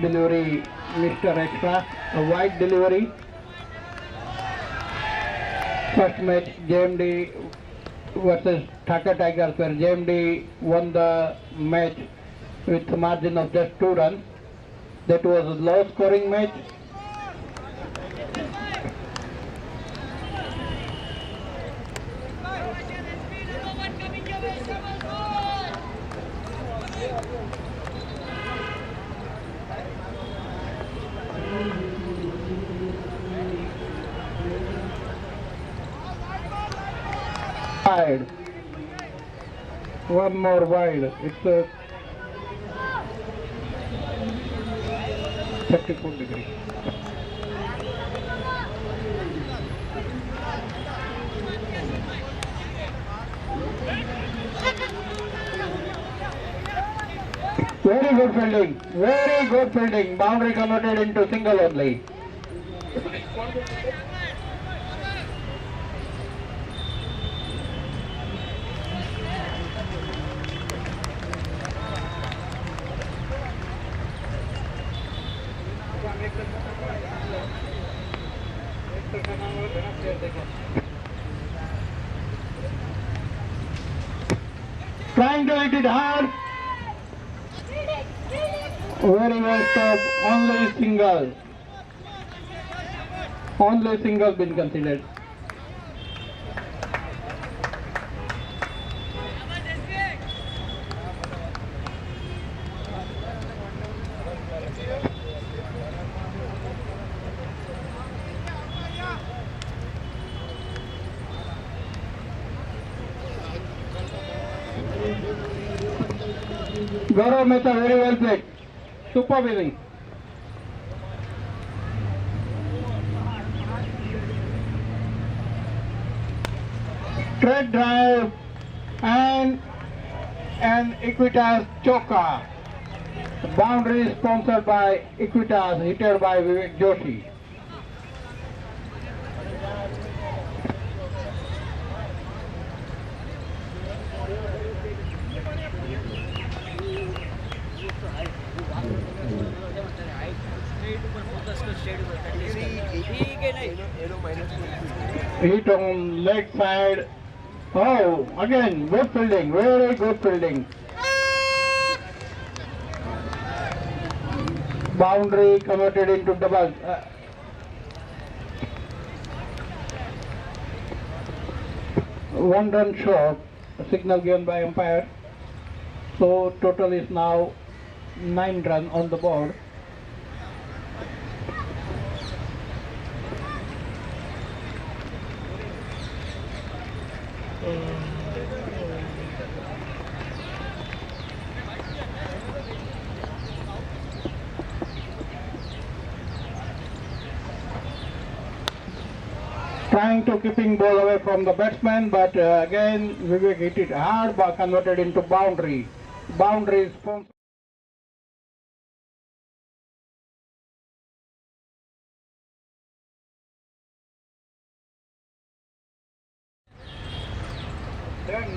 delivery, Mr. Extra, a wide delivery. First match JMD versus Dhaka Tigers, where JMD won the match with a margin of just 2 runs. That was a low scoring match. Wide. One more wide. It's a 34 degree. Very good fielding. Very good fielding. Boundary converted into single only. Trying to hit it hard. Very well stopped. Only single. Only single been considered. Gaurav Mehta, very well played. Superb inning. Straight drive and an Equitas Choka. Boundary sponsored by Equitas, hit by Vivek Joshi. Hit on leg side. Oh, again, good fielding, very good fielding. Boundary converted into double. One run short, signal given by umpire. So total is now 9 runs on the board. Trying to keeping ball away from the batsman, but again Vivek hit it hard, but converted into boundary. Boundary sponsor.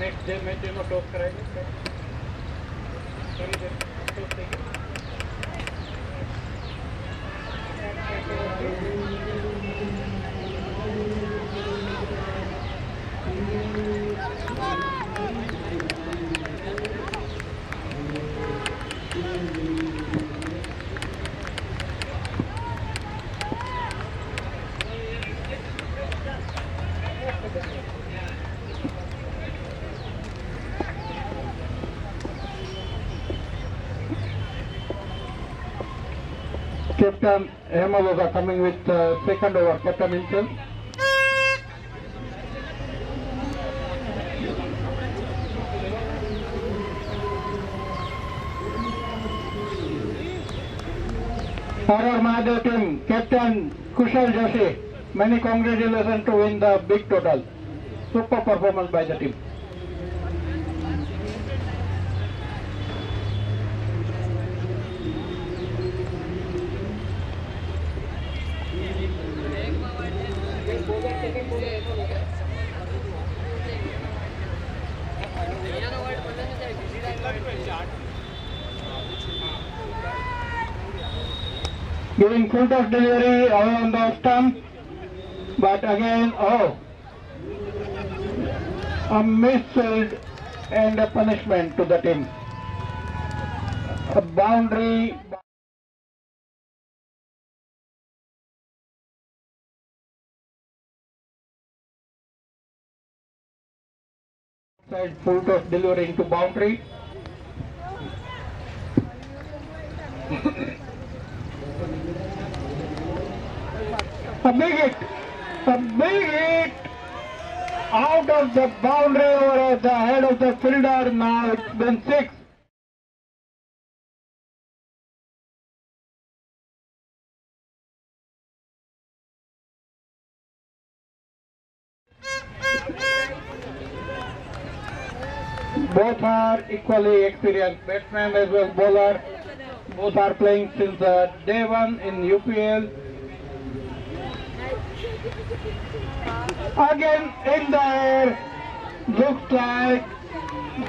Next day में जो top कराएंगे Captain Hemaloza coming with second over, Captain himself. For our Mahadev team, Captain Kushal Joshi, many congratulations to win the big total. Super performance by the team. Giving full toss delivery away on the stump. But again, a misfield and a punishment to the team. A boundary. Side full toss delivery into boundary. A big hit out of the boundary over the head of the fielder. Now it's been 6. Both are equally experienced batsmen as well as bowler. Both are playing since day 1 in UPL. Again in the air, looks like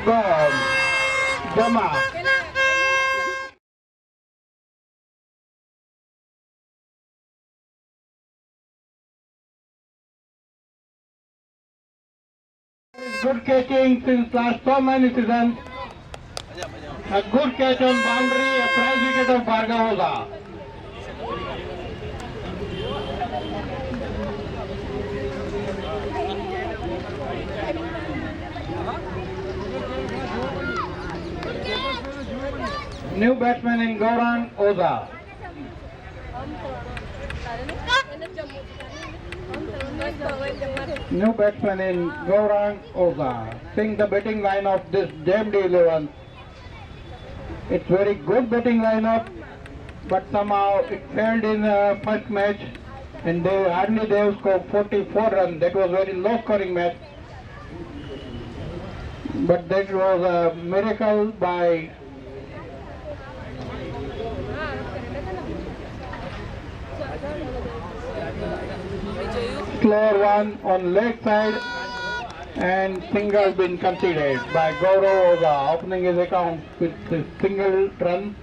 gone. Jama. Good catching since last so many seasons. A good catch on boundary, a prize wicket of Bhargava. New batsman in Gaurang Oza. New batsman in Gaurang Oza. Seeing the batting line of this JMD 11. It's very good batting lineup, but somehow it failed in the first match, and they have scored 44 runs. That was very low scoring match. But that was a miracle by slower one on leg side, and single been conceded by Gaurav Oza, opening his account with a single run.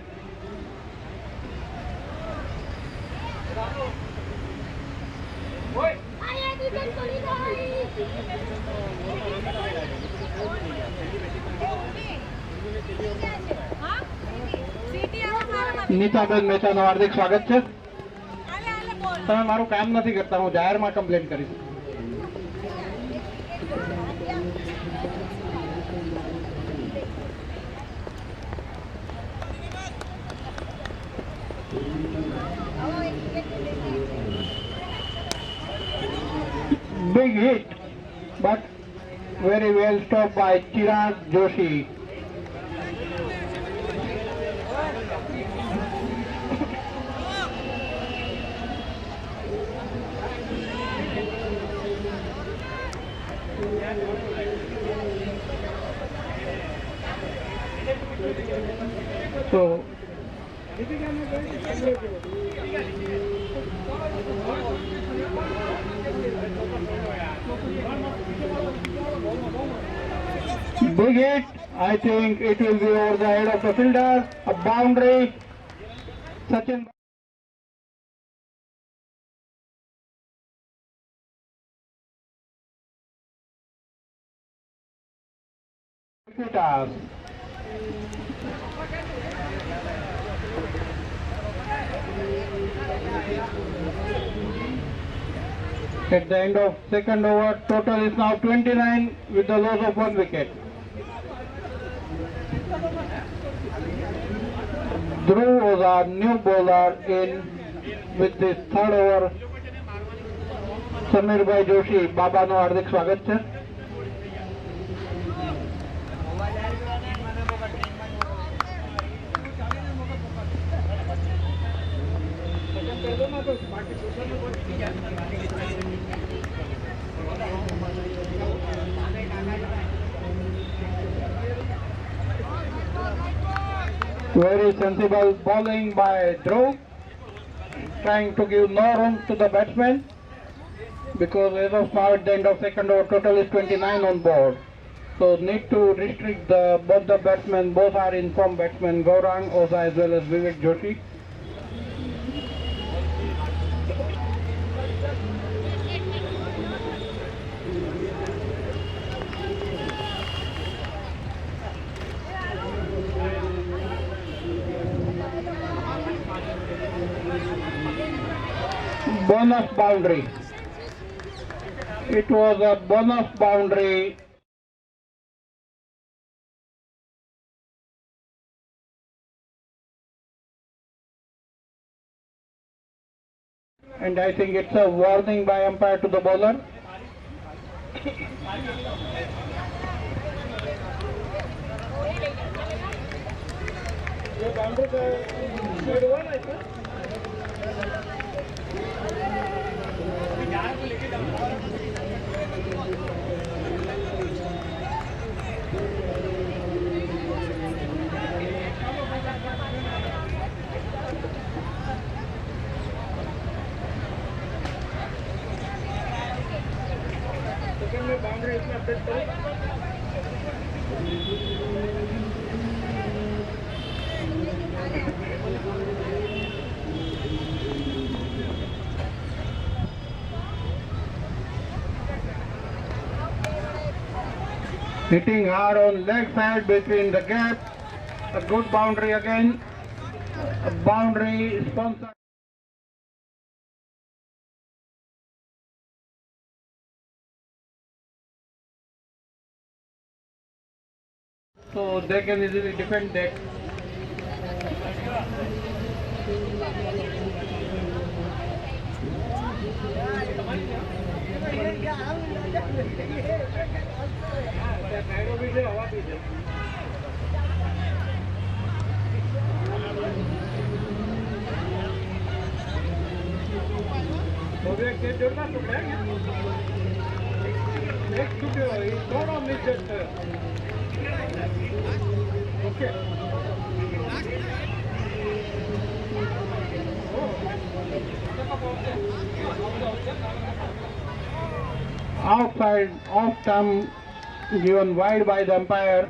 Nitaben મહેતાનું હાર્દિક સ્વાગત છે. તમે મારું કામ નથી કરતા, હું જાહેરમાં complain કરીશ. Big hit, but very well stopped by Chirag Joshi. So big hit, I think it will be over the head of the fielder, a boundary. Sachin Pitas. At the end of second over, total is now 29 with the loss of 1 wicket. Dhruv was our new bowler in with this third over. Samir Bhai Joshi, Baba no hardik swagat છે. Very sensible bowling by Dhruv, trying to give no room to the batsman, because as of now at the end of second over total is 29 on board. So need to restrict both the batsmen, both are in form batsmen, Gaurang Oza as well as Vivek Joshi. bonus boundary. It was a bonus boundary. And I think it's a warning by umpire to the bowler. Hitting hard on leg side between the gap. A good boundary again. A boundary sponsored. So they can easily defend that. Outside off stump given wide by the umpire.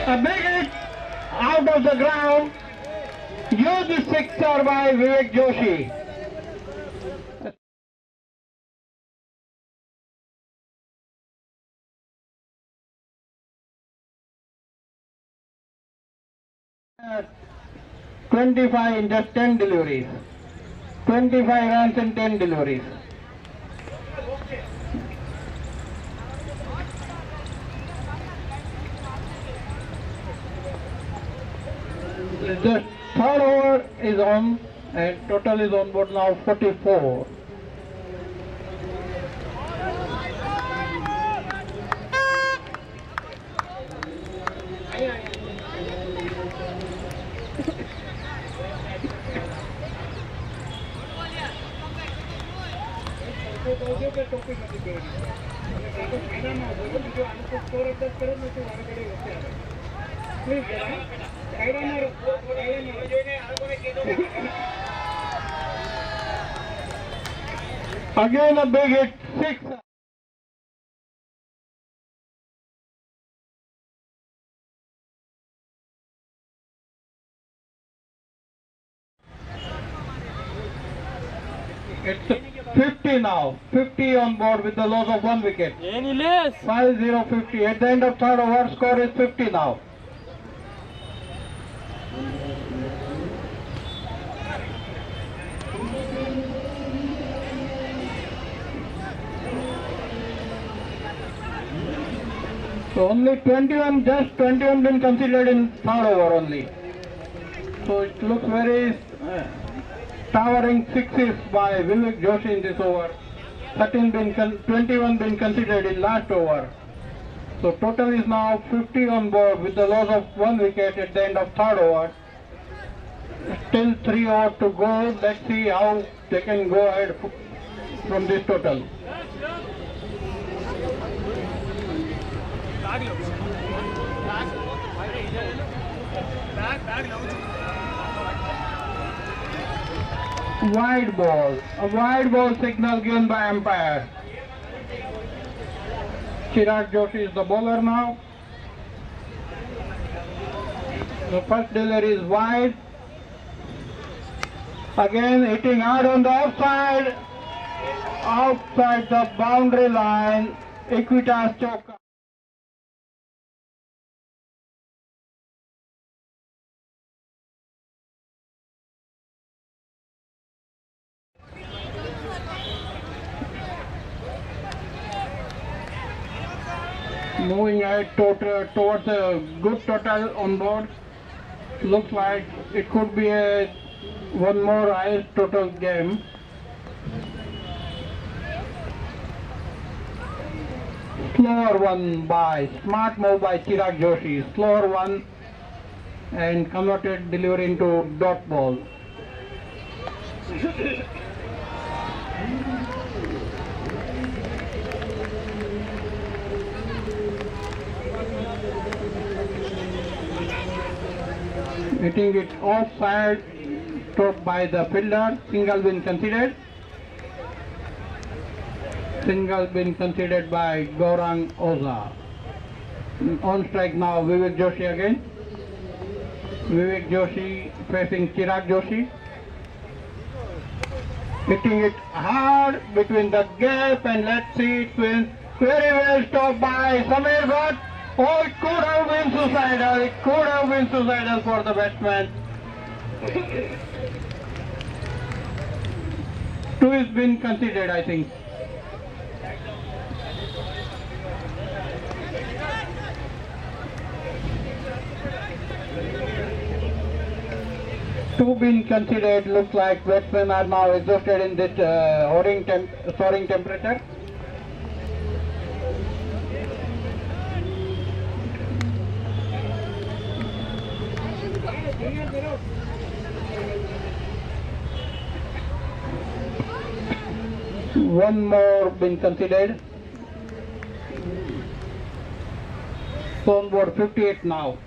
A big hit out of the ground. Huge sixer by Vivek Joshi. Uh, 25 in just 10 deliveries. 25 runs in 10 deliveries. The third over is on and total is on board now 44. Again a big hit, 6. It's 50 now, 50 on board with the loss of 1 wicket. 5-0-50. At the end of third over, score is 50 now. So only 21, just 21 been considered in third over only. So it looks very towering sixes by Vivek Joshi in this over. 21 been considered in last over. So total is now 50 on board with the loss of 1 wicket at the end of third over. Still 3 overs to go. Let's see how they can go ahead from this total. Wide ball. A wide ball signal given by umpire. Chirag Joshi is the bowler now. The first delivery is wide. Again hitting hard on the outside. Outside the boundary line. Equitas Choka. Moving ahead towards a good total on board. Looks like it could be one more highest total game. Slower one by smart move by Chirag Joshi. Slower one and converted delivery into dot ball. Hitting it offside, topped by the fielder. Single been considered. Single been considered by Gaurang Oza. On strike now Vivek Joshi again. Vivek Joshi facing Chirag Joshi. Hitting it hard between the gap, and let's see it wins. Very well stopped by Samir Bhatt. Oh, it could have been suicidal. It could have been suicidal for the batsman. Two has been considered, I think. Two been considered. Looks like batsmen are now exhausted in this soaring temperature. One more been considered. So on board 58 now.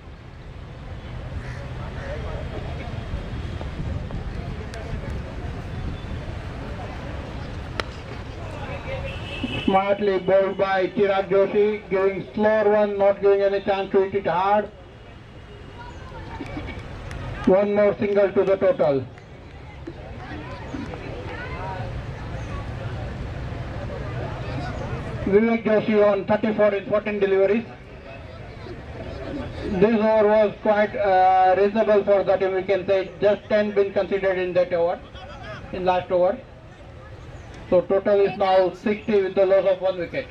Smartly bowled by Chirag Joshi, giving slower one, not giving any chance to hit it hard. One more single to the total. Vivek Joshi on 34 in 14 deliveries. This over was quite reasonable for the team, we can say. Just 10 been considered in that over, in last over. So total is now 60 with the loss of 1 wicket.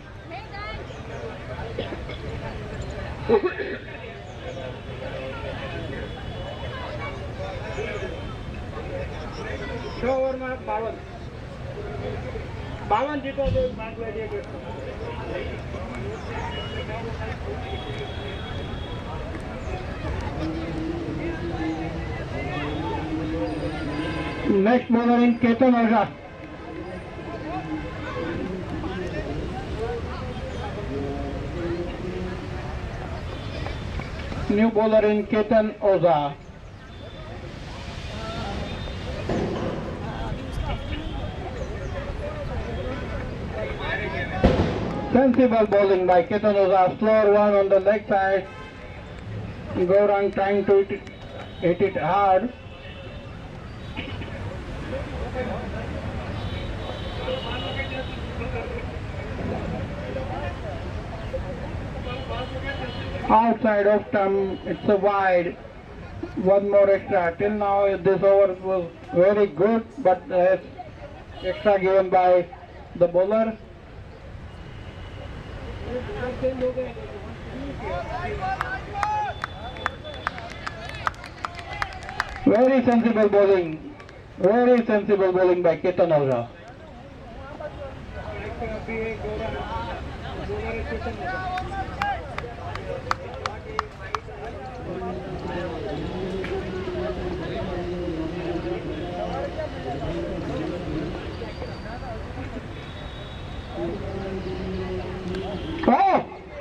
over में 52 जीतो तो match लड़िए. Next bowler in Ketan Oza. New bowler in Ketan Oza. Sensible bowling by Ketan Oza. Slower one on the leg side. Gaurang trying to hit it hard. Outside of stump, it's a wide. One more extra. Till now this over was very good, but extra given by the bowler. Very sensible bowling. Very sensible bowling by Ketan Oza.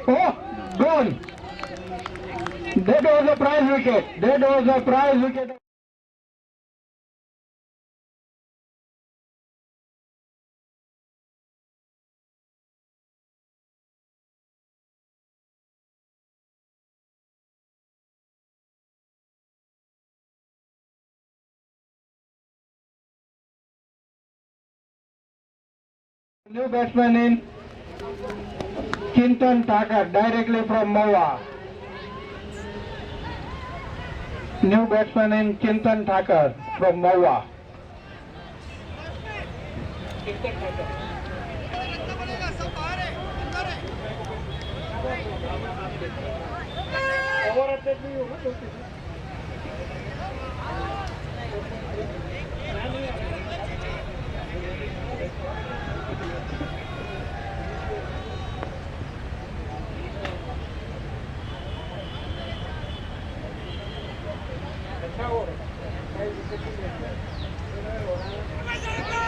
Oh, gone. That was a prize wicket. That was a prize wicket. New batsman in Chintan Thakur directly from Mawa. New batsman in Chintan Thakur from Mawa.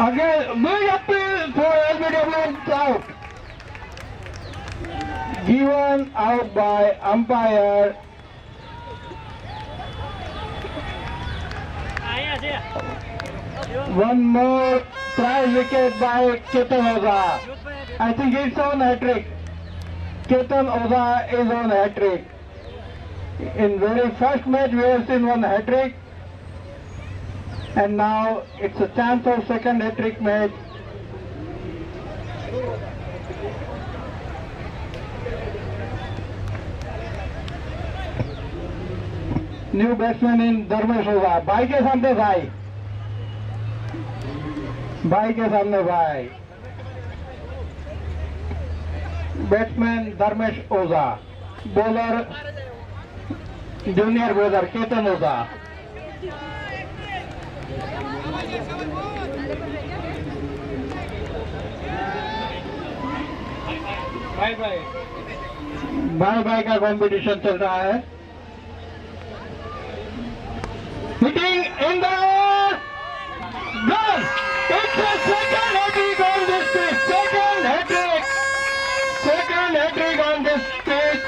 Again, big appeal for LBW out. Given out by umpire. One more prize wicket by Ketan Oza. I think it's on hat-trick. Ketan Oza is on hat-trick. In very first match we have seen one hat-trick. And now it's a chance of second hat-trick match. New batsman in Dharmesh Oza. भाई के सामने भाई. भाई के सामने भाई. Batsman Dharmesh Oza. Bowler junior bowler Ketan Oza. Bye bye का competition चल रहा है. Hitting in the goal. It's a second hat-trick on this pitch. Second hat-trick. Second hat-trick on this pitch.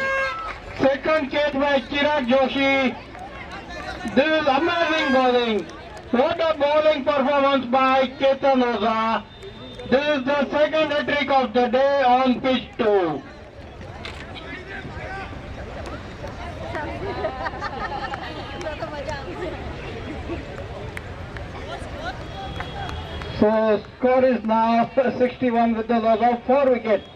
Second catch by Chirag Joshi. This is amazing bowling. What a bowling performance by Ketan Oza. This is the second hat-trick of the day on pitch 2. So score is now 61 with the loss of 4 wickets.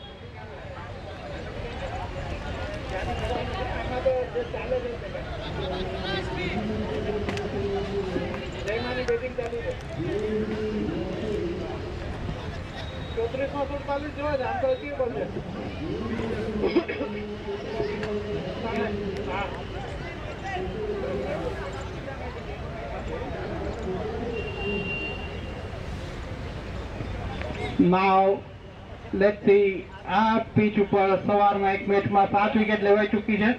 Now let's see આ pitch ઉપર સવારના એક મેચમાં 7 wicket લેવાઈ ચૂકી છે.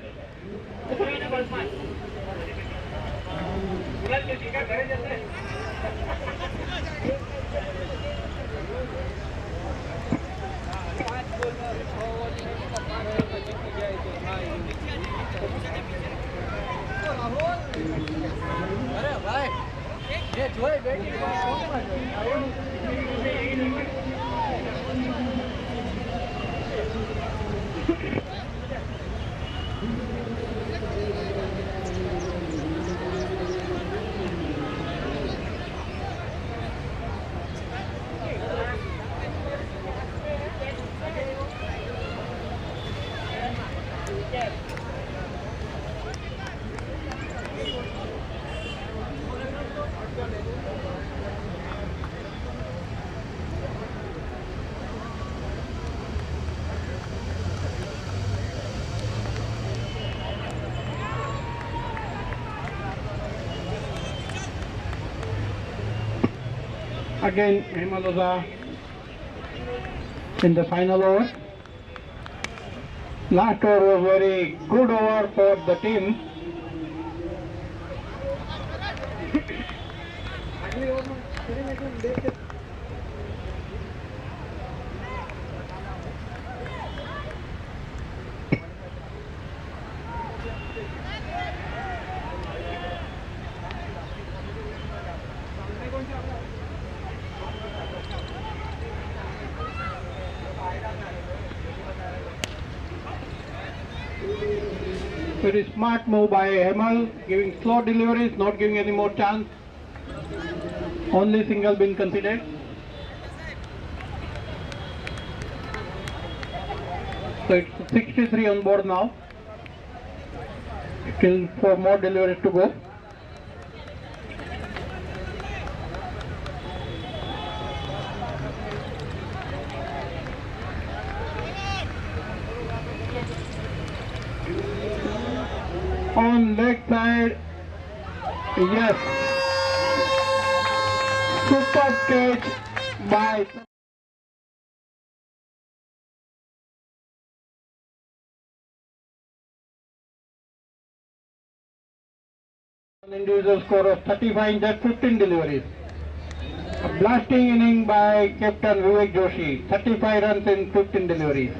Again, Hemal Oza in the final over. Last over was very good over for the team. Very smart move by Hemal, giving slow deliveries, not giving any more chance. Only single been considered. So it's 63 on board now. Still 4 more deliveries to go. On leg side, yes, super catch by an individual score of 35 in just 15 deliveries. A blasting inning by Captain Vivek Joshi, 35 runs in 15 deliveries.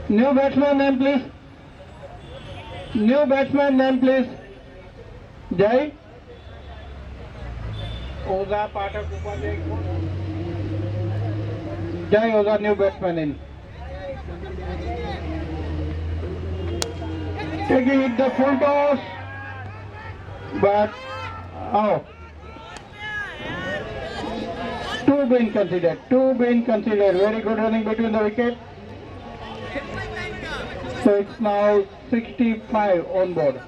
New batsman name please. New batsman name please. Jai. Oza Pathak Upadhyay. Jai Oza, new batsman in. Taking it the full toss. But oh. Two being considered. Two being considered. Very good running between the wickets. So it's now 65 on board.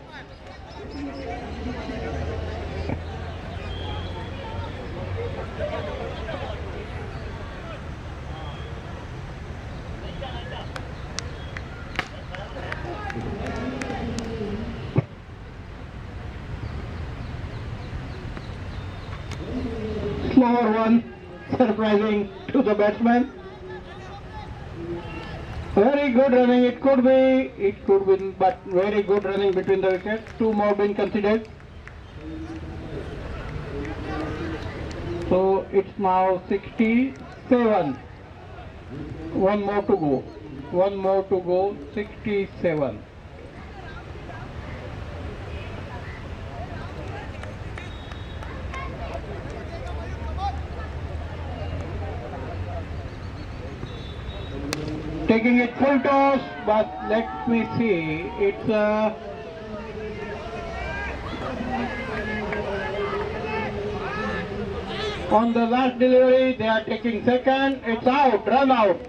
Slower one, surprising to the batsman. Very good running, it could be, but very good running between the wickets. Two more being considered. So it's now 67. One more to go. One more to go, 67. Taking it full toss, but let me see, it's on the last delivery, they are taking second, it's out, run out.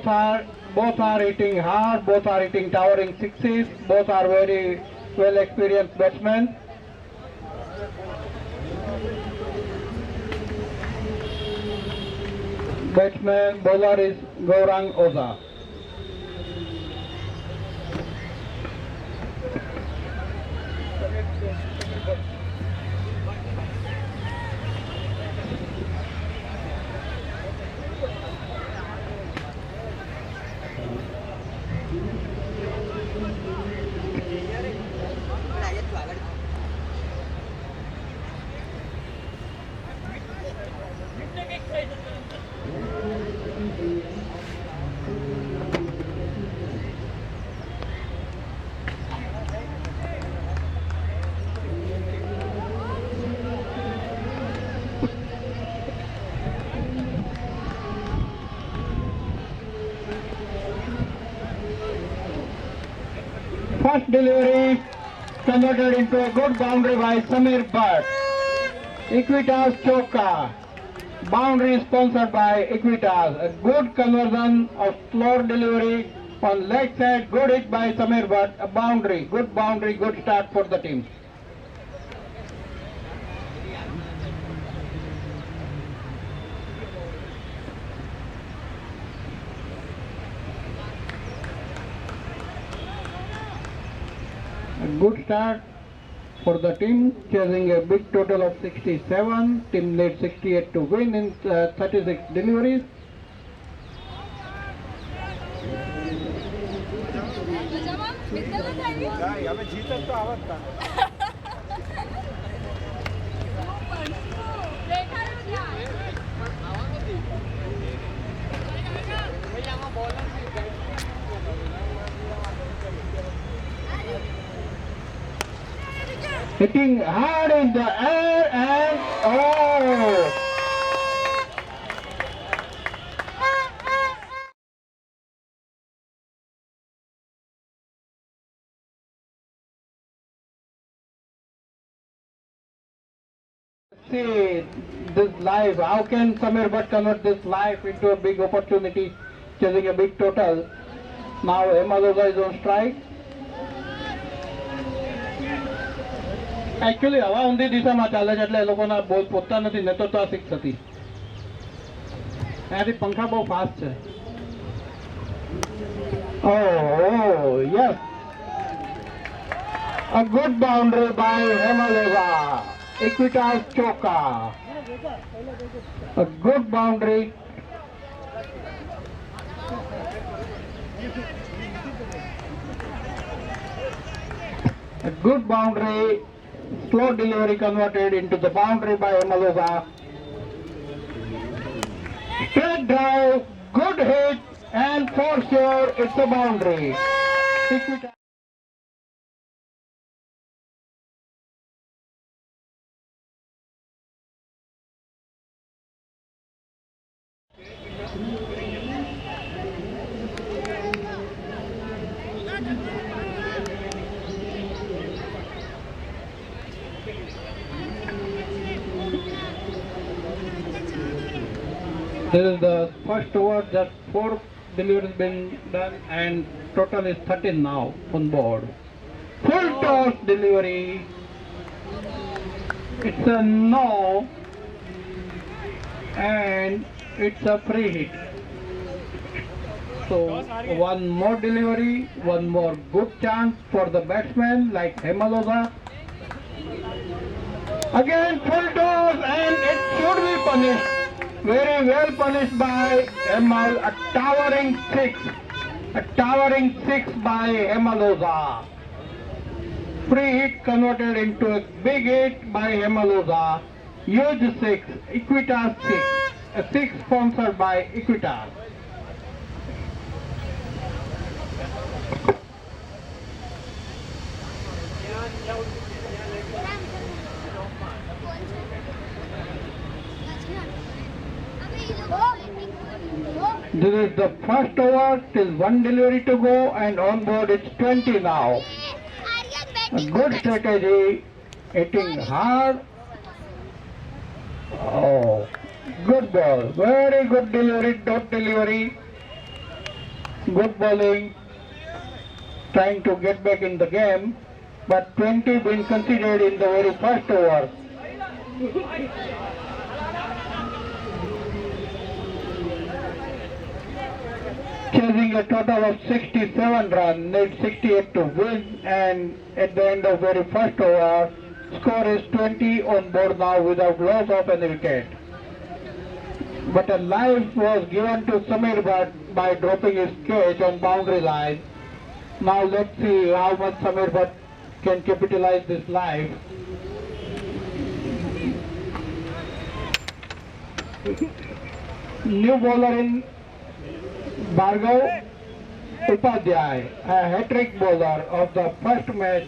both are hitting hard, both are hitting towering sixes, both are very well experienced batsmen. Batsman bowler is Gaurang Oza. First delivery converted into a good boundary by Samir Bhatt. Equitas Choka. Boundary sponsored by Equitas. A good conversion of slow delivery on leg side. Good hit by Samir Bhatt. A boundary, good start for the team. A good start for the team, chasing a big total of 67. Team led 68 to win in 36 deliveries. Hitting hard in the air and oh! See this live. How can Samir Bhatt convert this live into a big opportunity, chasing a big total? Now Hemadoza is on strike. Actually, હવા ઊંધી દિશામાં ચાલે છે એટલે એ લોકોના બોલ પોતા નથી, ને તો આ સિક્સ હતી. ત્યાંથી પંખા બહુ ફાસ્ટ છે. Oh, yes. A good boundary by Hemadoza. Equitas Choka. A good boundary. A good boundary. Slow delivery converted into the boundary by Hemadoza. Straight drive, good hit, and for sure it's a boundary. This is the first over, just 4 deliveries been done and total is 13 now on board. Full toss delivery. It's a no and it's a free hit. So one more delivery, one more good chance for the batsman like Hemadoza. Again full toss and it should be punished. Very well punished by Hemal, a towering six by Hemadoza. Free hit converted into a big hit by Hemadoza. Huge six, Equitas six, a six sponsored by Equitas. This is the first over, till one delivery to go and on board it's 20 now. A good strategy, hitting hard. Oh, good ball, very good delivery, dot delivery. Good bowling, trying to get back in the game, but 20 been considered in the very first over. Chasing a total of 67 runs, needs 68 to win, and at the end of very first over, score is 20 on board now without loss of any wicket. But a life was given to Samir Bhatt by dropping his catch on boundary line. Now let's see how much Samir Bhatt can capitalize this life. New bowler in Bhargav Upadhyay, a hat-trick bowler of the first match.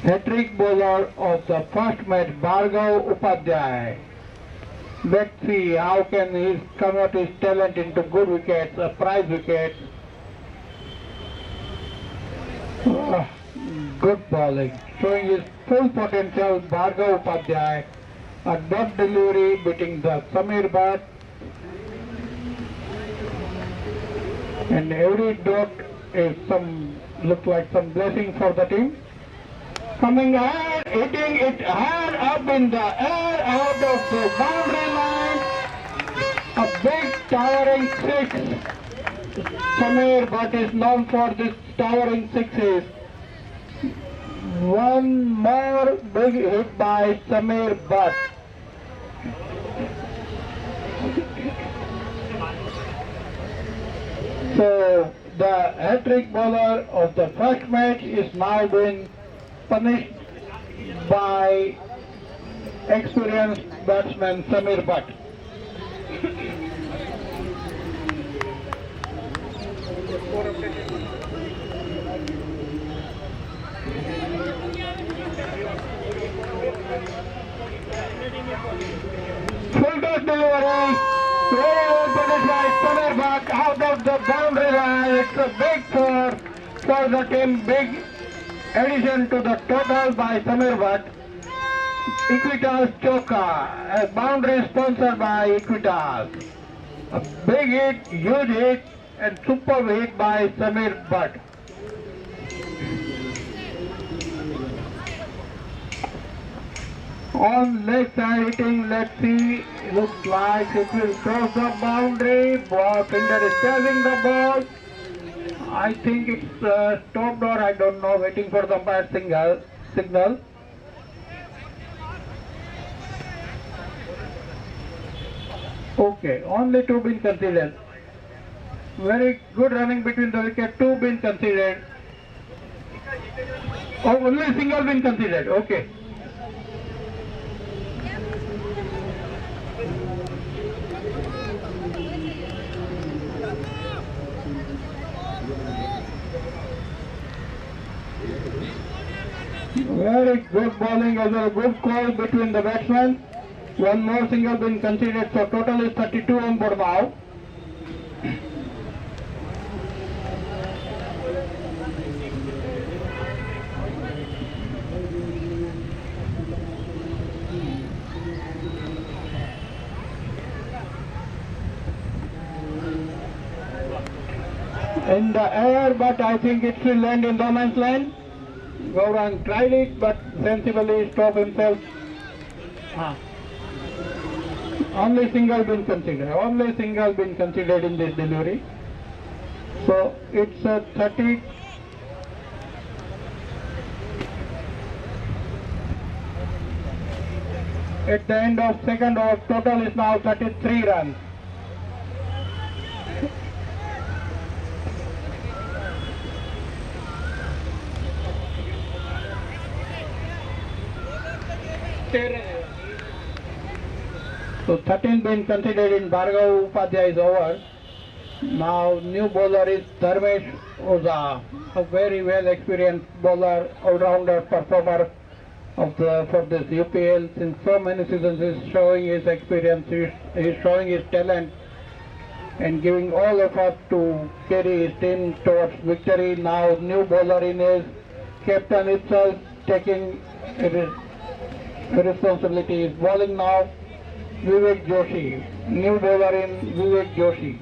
Hat-trick bowler of the first match, Bhargav Upadhyay. Let's see how can he convert his talent into good wickets, a prize wicket. Good bowling, showing his full potential. Bhargav Upadhyay, a dot delivery beating the Samir Bhatt, and every dot is look like some blessing for the team. Coming ahead, hitting it hard up in the air, out of the boundary line. A big towering six. Samir Bhatt is known for this towering sixes. One more big hit by Samir Bhatt. So the hat-trick bowler of the first match is now being punished by experienced batsman Samir Bhatt. Full toss delivery, very well punished by Samir Bhatt out of the boundary line. It's a big for the team, big addition to the total by Samir Bhatt. Equitas Choka, a boundary sponsored by Equitas. A big hit, huge hit, and superb hit by Samir Bhatt. On leg side hitting, let's see, looks like it will cross the boundary. Fielder is chasing the ball. I think it's stopped, or I don't know, waiting for the umpire signal. Okay, only two been considered. Very good running between the wicket, two been considered. Oh, only single been considered, okay. Very good bowling, as a good call between the batsmen. One more single been considered, so total is 32 on board now. In the air, but I think it will land in no man's land. Gaurang tried it, but sensibly stopped himself. Only single been considered. Only single been considered in this delivery. So it's a 30. At the end of second over, total is now 33 runs. So 13 been considered in Bhargav Upadhyay is over. Now new bowler is Dharmesh Oza, a very well experienced bowler, all-rounder performer for this UPL. Since so many seasons is showing his experience, he is showing his talent and giving all effort to carry his team towards victory. Now new bowler in his captain itself taking responsibility is bowling now. Vivek Joshi, new bowler in Vivek Joshi.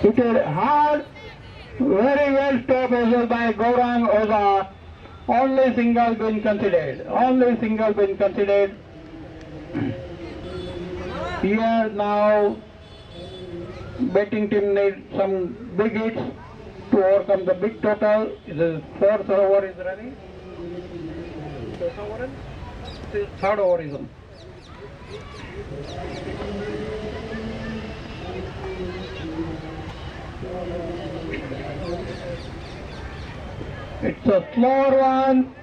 It is hard, very well stopped as well by Gaurang Oza. Only single been considered. Only single been considered. Here now batting team needs some big hits to overcome the big total. The fourth over is running. Third over is on. It's a slower one,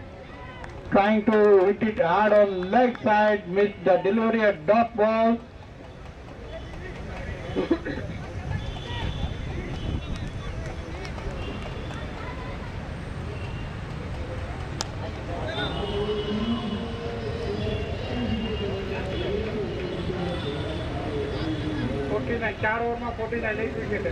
trying to hit it hard on leg side, missed the delivery at dot ball. चार over में 49 wicket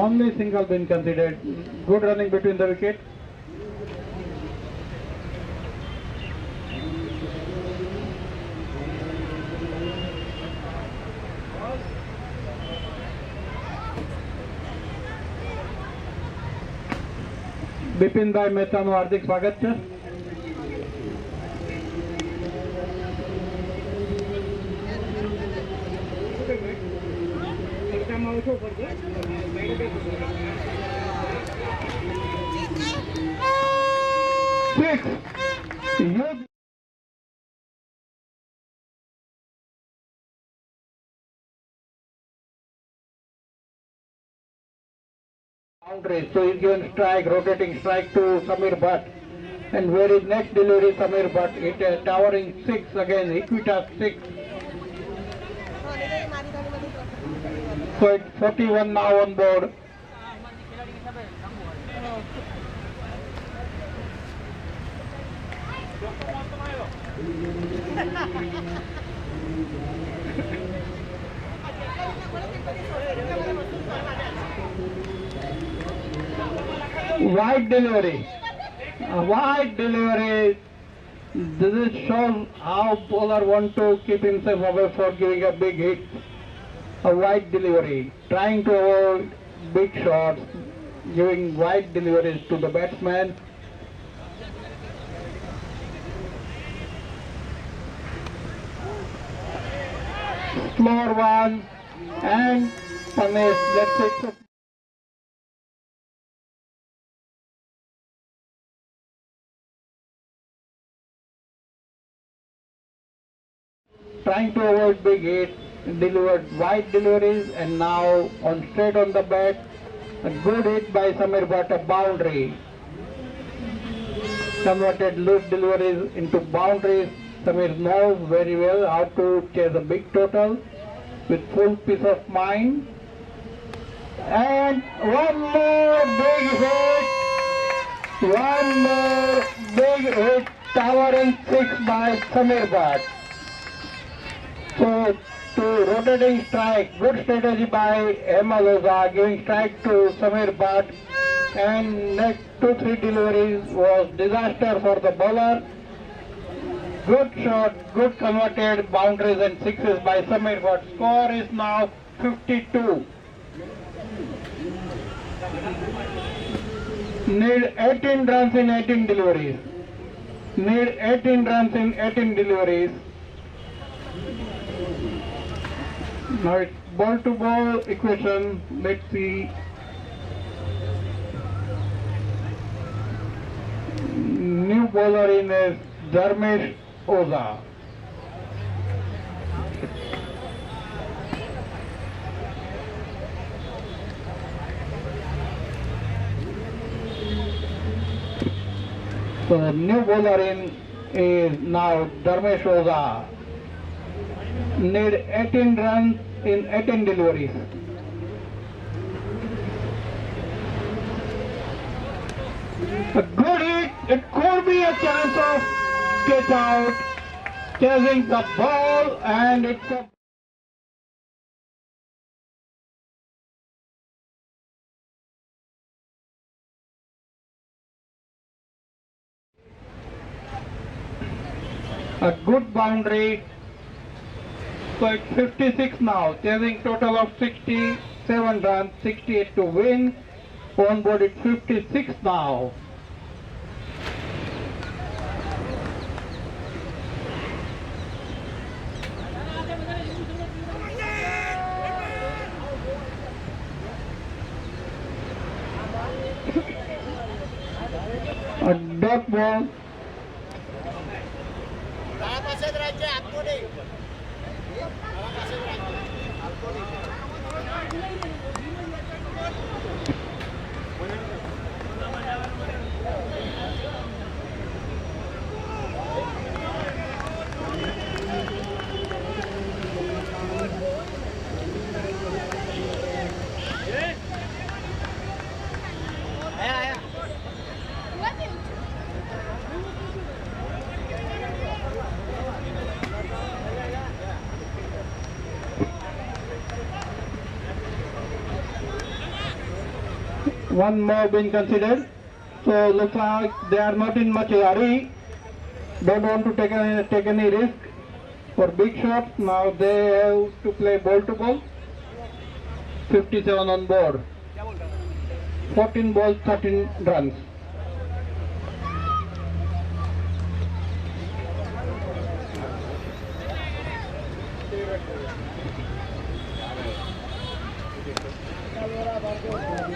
Only single been considered. Good running between the wicket. Bipin भाई मेहता નું હાર્દિક સ્વાગત છે. Boundary, so he's given strike, rotating strike to Samir Bhatt, and where is next delivery? Samir Bhatt hit a towering 6 again, Equitas 6. So it's 41 now on board. Wide delivery. Wide delivery. This shows how bowler want to keep himself away for giving a big hit. A wide delivery. Trying to avoid big shots. Giving wide deliveries to the batsman. Slower one. And punish. Let's take trying to avoid big hit, delivered wide deliveries, and now on straight on the bat, a good hit by Samir Bhatt, a boundary. Converted loose deliveries into boundaries. Samir knows very well how to chase a big total with full peace of mind. And one more big hit. One more big hit, towering 6 by Samir Bhatt. So, to rotating strike, good strategy by Hemal Oza, giving strike to Samir Bhatt, and next 2-3 deliveries was disaster for the bowler. Good shot, good converted boundaries and sixes by Samir Bhatt. Score is now 52. Need 18 runs in 18 deliveries. Need 18 runs in 18 deliveries. Now it's ball to ball equation. Let's see. New bowler in is Dharmesh Oza. So the new bowler in is now Dharmesh Oza. Need 18 runs in 18 deliveries. A good hit. It could be a chance of get out. Chasing the ball, and it's a good boundary. So it's 56 now, chasing total of 67 runs, 68 to win. On board it's 56 now. A dot ball. One more being considered. So looks like they are not in much hurry. Don't want to take any risk for big shots. Now they have to play ball to ball. 57 on board. 14 balls, 13 runs.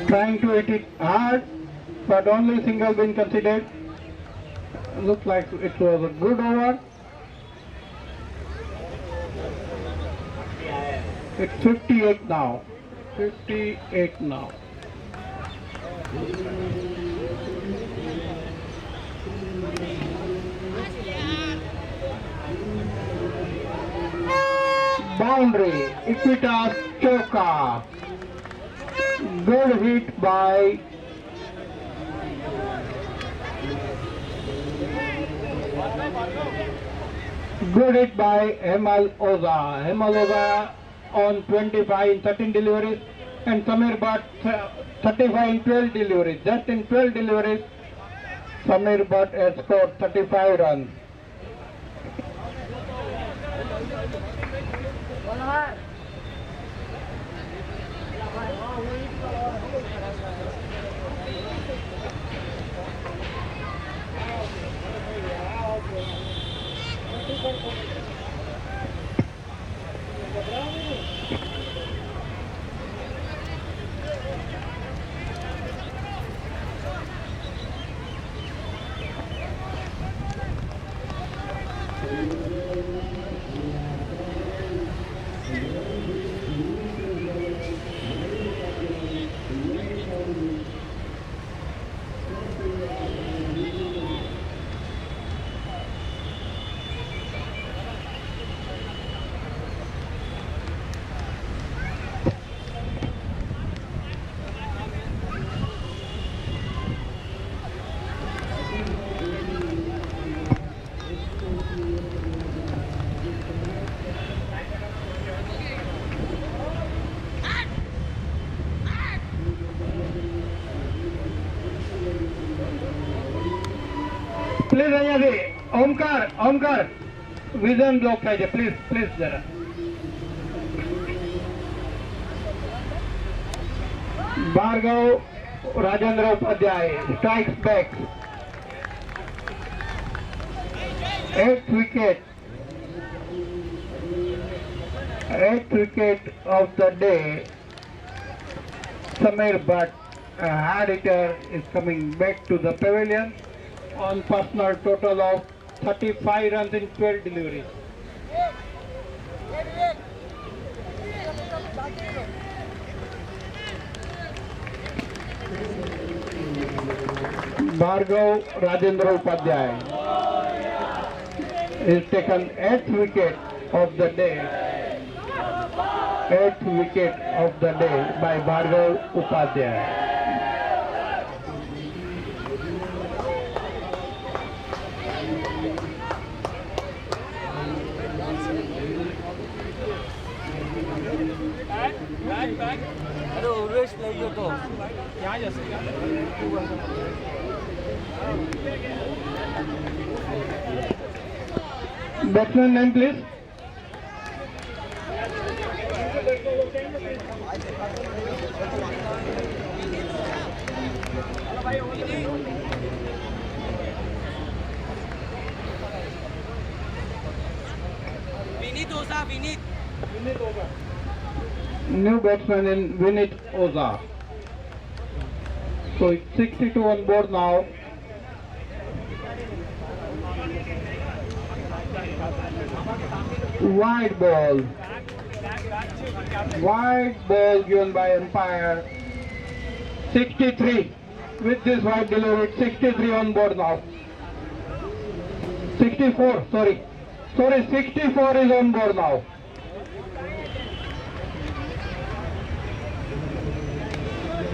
Trying to hit it hard, but only single been considered. Looks like it was a good over. It's 58 now. 58 now. Boundary, Equitas Choka. Good hit by Hemal Oza. Hemal Oza on 25 in 13 deliveries, and Samir Bhatt 35 in 12 deliveries. Just in 12 deliveries, Samir Bhatt has scored 35 runs. Please અહીંયા થી Omkar vision block થાય છે please જરા Bhargav Rajendra Upadhyay strikes back 8th wicket of the day. Samir Bhatt, a hard hitter, is coming back to the pavilion on personal total of 35 runs in 12 deliveries. Bhargav Rajendra Upadhyay is taken 8th wicket of the day. 8th wicket of the day by Bhargav Upadhyay. अरे उर्वेश लई गयो तो क्या जैसे Batsman name please. Vineet Ojha Vineet New batsman in Vinit Oza. So it's 62 on board now. Wide ball. Wide ball given by umpire. 63. With this wide delivery, 63 on board now. 64, sorry. 64 is on board now.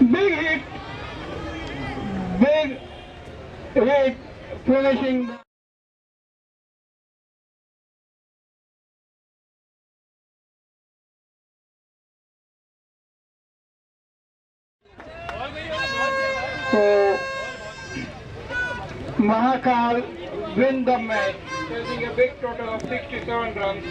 Big hit, finishing. So, Mahakal win the match, chasing a big total of 67 runs.